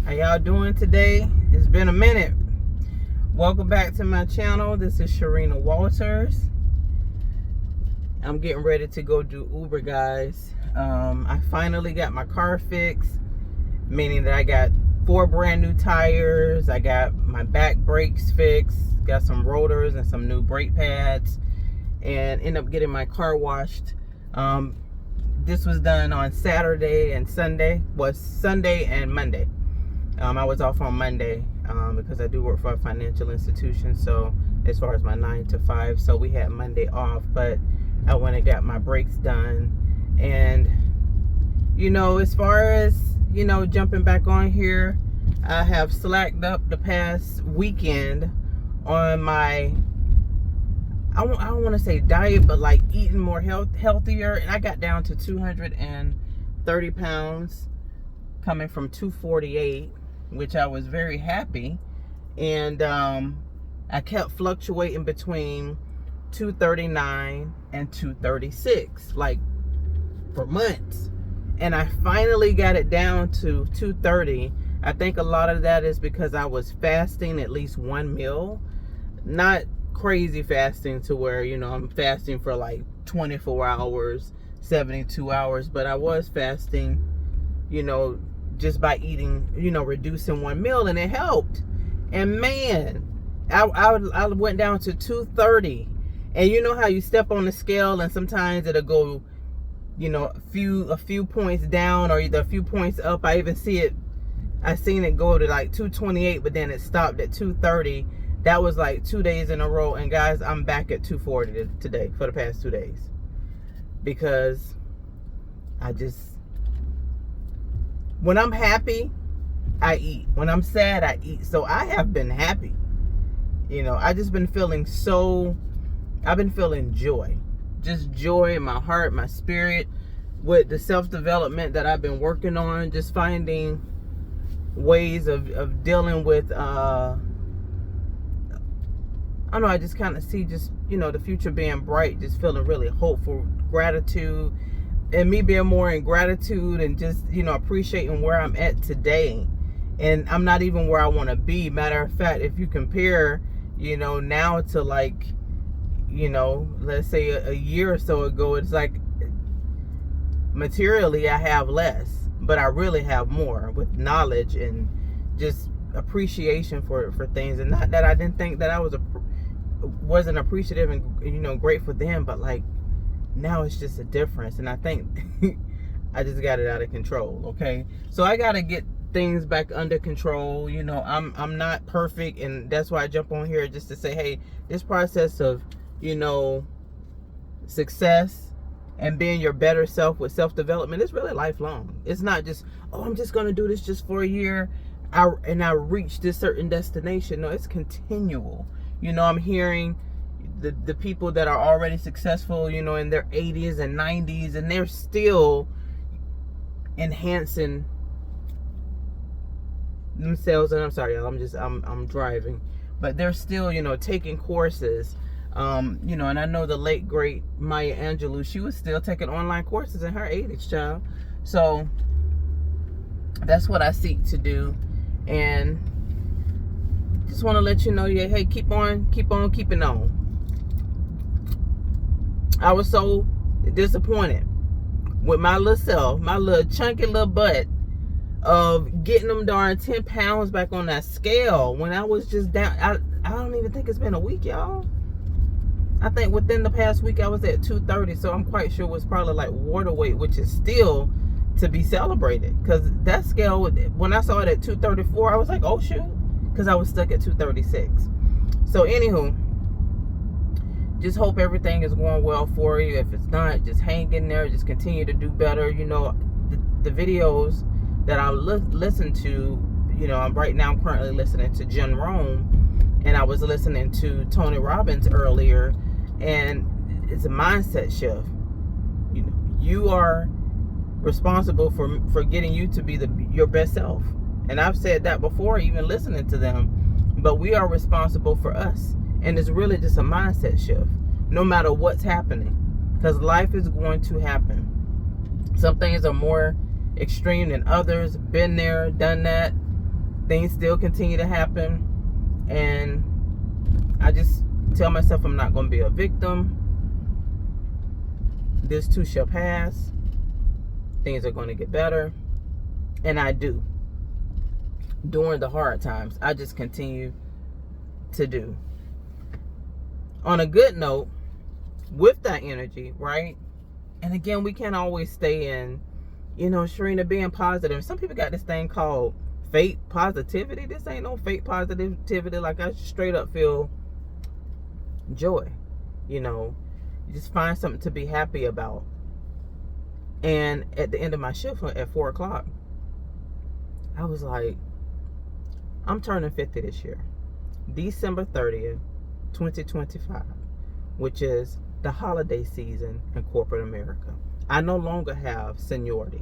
How y'all doing today? It's been a minute. Welcome back to my channel. This is Sharina Walters. I'm getting ready to go do Uber, guys. I finally got my car fixed, meaning that I got 4 brand new tires. I got my back brakes fixed, got some rotors and some new brake pads, and end up getting my car washed. This was done on Saturday and Sunday. Was Sunday and Monday. I was off on Monday because I do work for a financial institution. So as far as my 9 to 5, so we had Monday off. But I went and got my brakes done, and as far as jumping back on here, I have slacked up the past weekend on my, I don't want to say diet, but like eating more healthier, and I got down to 230 pounds, coming from 248, which I was very happy. And I kept fluctuating between 239 and 236, like for months. And I finally got it down to 230. I think a lot of that is because I was fasting at least one meal. Not crazy fasting to where, I'm fasting for like 24 hours, 72 hours. But I was fasting, just by eating, reducing one meal, and it helped. And man, I went down to 230. And you know how you step on the scale and sometimes it'll go, a few points down or either a few points up. I seen it go to like 228, but then it stopped at 230. That was like 2 days in a row. And guys, I'm back at 240 today for the past 2 days, because when I'm happy, I eat. When I'm sad, I eat. So I have been happy. I just been feeling I've been feeling joy. Just joy in my heart, my spirit, with the self-development that I've been working on, just finding ways of dealing with, I don't know, I just kind of see the future being bright, just feeling really hopeful, gratitude, and me being more in gratitude and just, appreciating where I'm at today. And I'm not even where I want to be. Matter of fact, if you compare, now to like, let's say a year or so ago, it's like materially I have less, but I really have more with knowledge and just appreciation for things. And not that I didn't think that I wasn't appreciative and grateful then, but like now it's just a difference. And I think I just got it out of control. Okay, so I got to get things back under control. I'm not perfect, and that's why I jump on here just to say, hey, this process of success and being your better self with self-development is really lifelong. It's not just, I'm just going to do this just for a year and I reach this certain destination. No, it's continual. I'm hearing the people that are already successful, in their 80s and 90s, and they're still enhancing themselves. And I'm sorry, y'all, I'm driving, but they're still, taking courses. And I know the late great Maya Angelou, she was still taking online courses in her 80s, child. So that's what I seek to do. And just want to let you know, hey, keep on keeping on. I was so disappointed with my little self, my little chunky little butt, of getting them darn 10 pounds back on that scale when I was just down. I don't even think it's been a week, y'all. I think within the past week I was at 230, so I'm quite sure it was probably like water weight, which is still to be celebrated, because that scale, when I saw it at 234, I was like, oh shoot, because I was stuck at 236. So anywho, just hope everything is going well for you. If it's not, just hang in there, just continue to do better. The videos that I listen to, right now I'm currently listening to Jen Rome, and I was listening to Tony Robbins earlier, and it's a mindset shift. You are responsible for getting you to be your best self. And I've said that before, even listening to them, but we are responsible for us. And it's really just a mindset shift, no matter what's happening, because life is going to happen. Some things are more extreme than others. Been there, done that. things still continue to happen, and I just tell myself I'm not going to be a victim. This too shall pass. Things are going to get better, and I do. During the hard times, I just continue to do. On a good note, with that energy, right? And again, we can't always stay in, Sharina, being positive. Some people got this thing called fake positivity. This ain't no fake positivity. Like, I straight up feel joy. You just find something to be happy about. And at the end of my shift at 4 o'clock, I was like, I'm turning 50 this year. December 30th, 2025, which is the holiday season in corporate America. I no longer have seniority,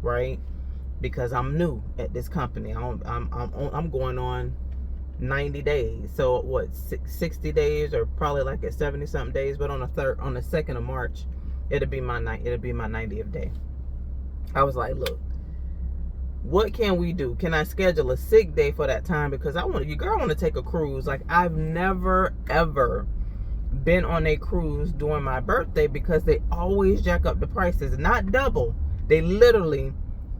right? Because I'm new at this company. I'm going on 90 days. So what, 60 days, or probably like at 70 something days, but on the 2nd of March, it'll be my 90th day. I was like, look, what can we do? Can I schedule a sick day for that time? Because I want to take a cruise. Like, I've never ever been on a cruise during my birthday, because they always jack up the prices. Not double, they literally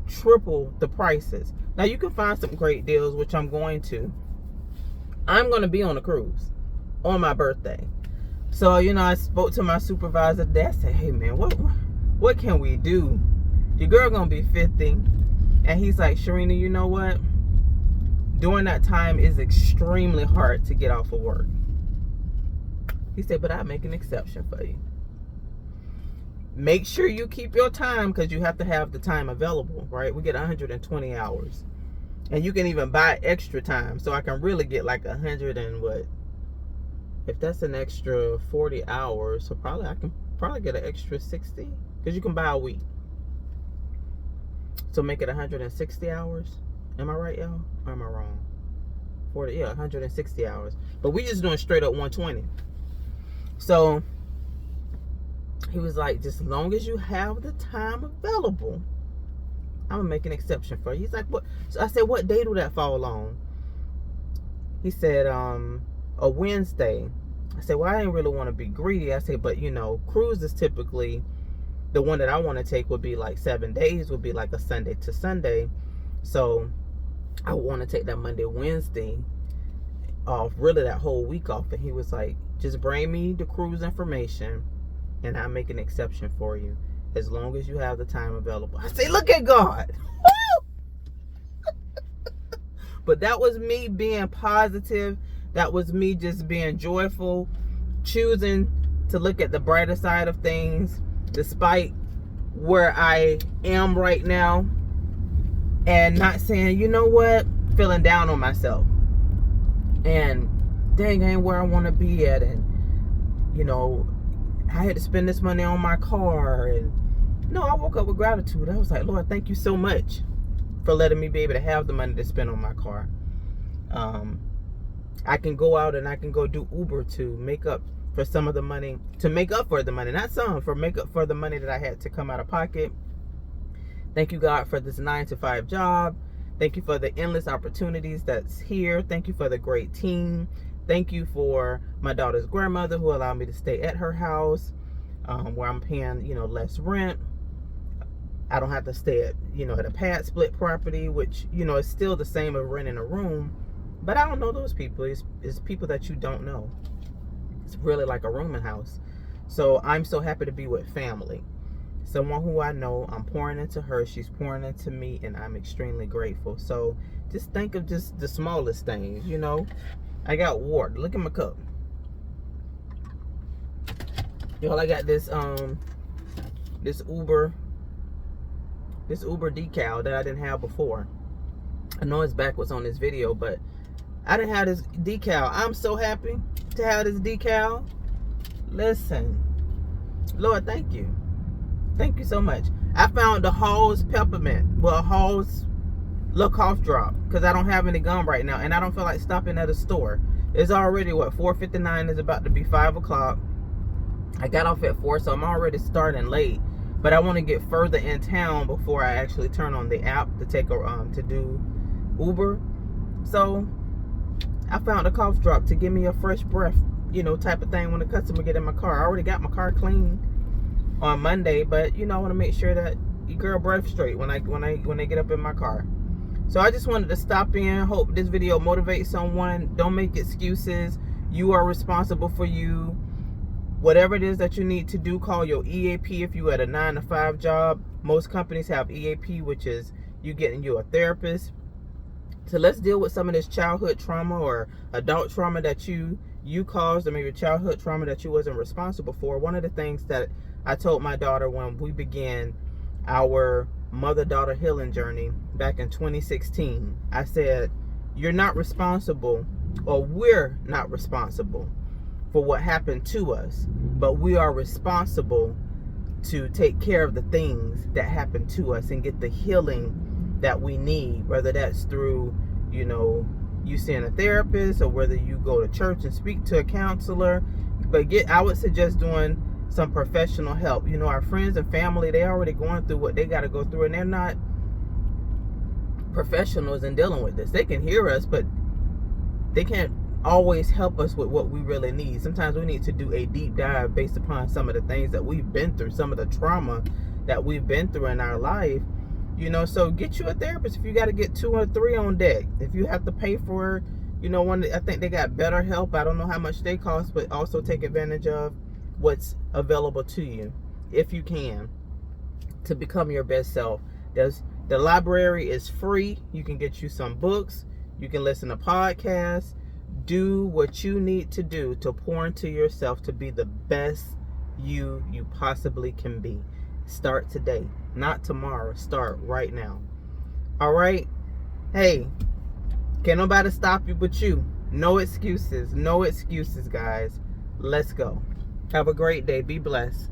triple the prices. Now, you can find some great deals, which I'm going to be on a cruise on my birthday. So, I spoke to my supervisor today. I said, hey man, what can we do? Your girl gonna be 50. And he's like, Sharina, you know what? During that time is extremely hard to get off of work. He said, but I'll make an exception for you. Make sure you keep your time, because you have to have the time available, right? We get 120 hours. And you can even buy extra time. So I can really get like 100 and what? If that's an extra 40 hours, so I can get an extra 60. Because you can buy a week. So make it 160 hours. Am I right, y'all? Or am I wrong? 160 hours. But we just doing straight up 120. So he was like, just as long as you have the time available, I'm gonna make an exception for you. He's like, what? So I said, what day do that fall on? He said, a Wednesday. I said, well, I didn't really want to be greedy. I said, but cruises typically, the one that I want to take would be like 7 days, would be like a Sunday to Sunday. So I want to take that Monday, Wednesday off, really that whole week off. And he was like, just bring me the cruise information and I'll make an exception for you, as long as you have the time available. I say, look at God. But that was me being positive. That was me just being joyful, choosing to look at the brighter side of things, despite where I am right now, and not saying, you know what, feeling down on myself, and dang, ain't where I want to be at, and I had to spend this money on my car. And no, I woke up with gratitude. I was like, Lord, thank you so much for letting me be able to have the money to spend on my car. I can go out and I can go do Uber to make up for some of the money, not some, for make up for the money that I had to come out of pocket. Thank you, God, for this 9-to-5 job. Thank you for the endless opportunities that's here. Thank you for the great team. Thank you for my daughter's grandmother, who allowed me to stay at her house, where I'm paying, less rent. I don't have to stay at, at a pad split property, which, is still the same as renting a room. But I don't know those people. It's people that you don't know. It's really like a rooming house. So I'm so happy to be with family. Someone who I know, I'm pouring into her, she's pouring into me, and I'm extremely grateful. So just think of just the smallest things, I got water. Look at my cup. Y'all, I got this Uber decal that I didn't have before. I know it's backwards on this video, but I didn't have this decal. I'm so happy to have this decal. Listen, Lord, thank you. Thank you so much. I found the Halls peppermint. Well, Halls little cough drop, because I don't have any gum right now, and I don't feel like stopping at a store. It's already, 4:59. It's about to be 5 o'clock. I got off at 4, so I'm already starting late. But I want to get further in town before I actually turn on the app to take to do Uber. So I found a cough drop to give me a fresh breath, type of thing when the customer get in my car. I already got my car cleaned on Monday, but I want to make sure that your girl breath straight when they get up in my car. So I just wanted to stop in. Hope this video motivates someone. Don't make excuses. You are responsible for you. Whatever it is that you need to do, call your EAP if you at a 9-to-5 job. Most companies have EAP, which is you getting you a therapist. So let's deal with some of this childhood trauma or adult trauma that you caused, or maybe childhood trauma that you wasn't responsible for. One of the things that I told my daughter when we began our mother-daughter healing journey back in 2016, I said, you're not responsible, or we're not responsible for what happened to us, but we are responsible to take care of the things that happened to us and get the healing that we need, whether that's through, you seeing a therapist, or whether you go to church and speak to a counselor. But I would suggest doing some professional help. Our friends and family, they already going through what they got to go through, and they're not professionals in dealing with this. They can hear us, but they can't always help us with what we really need. Sometimes we need to do a deep dive based upon some of the things that we've been through, some of the trauma that we've been through in our life. So get you a therapist if you got to get 2 or 3 on deck. If you have to pay for, one, I think they got BetterHelp. I don't know how much they cost, but also take advantage of what's available to you, if you can, to become your best self. The library is free. You can get you some books. You can listen to podcasts. Do what you need to do to pour into yourself to be the best you possibly can be. Start today, not tomorrow. Start right now. All right? Hey, can't nobody stop you but you. No excuses. No excuses, guys. Let's go. Have a great day. Be blessed.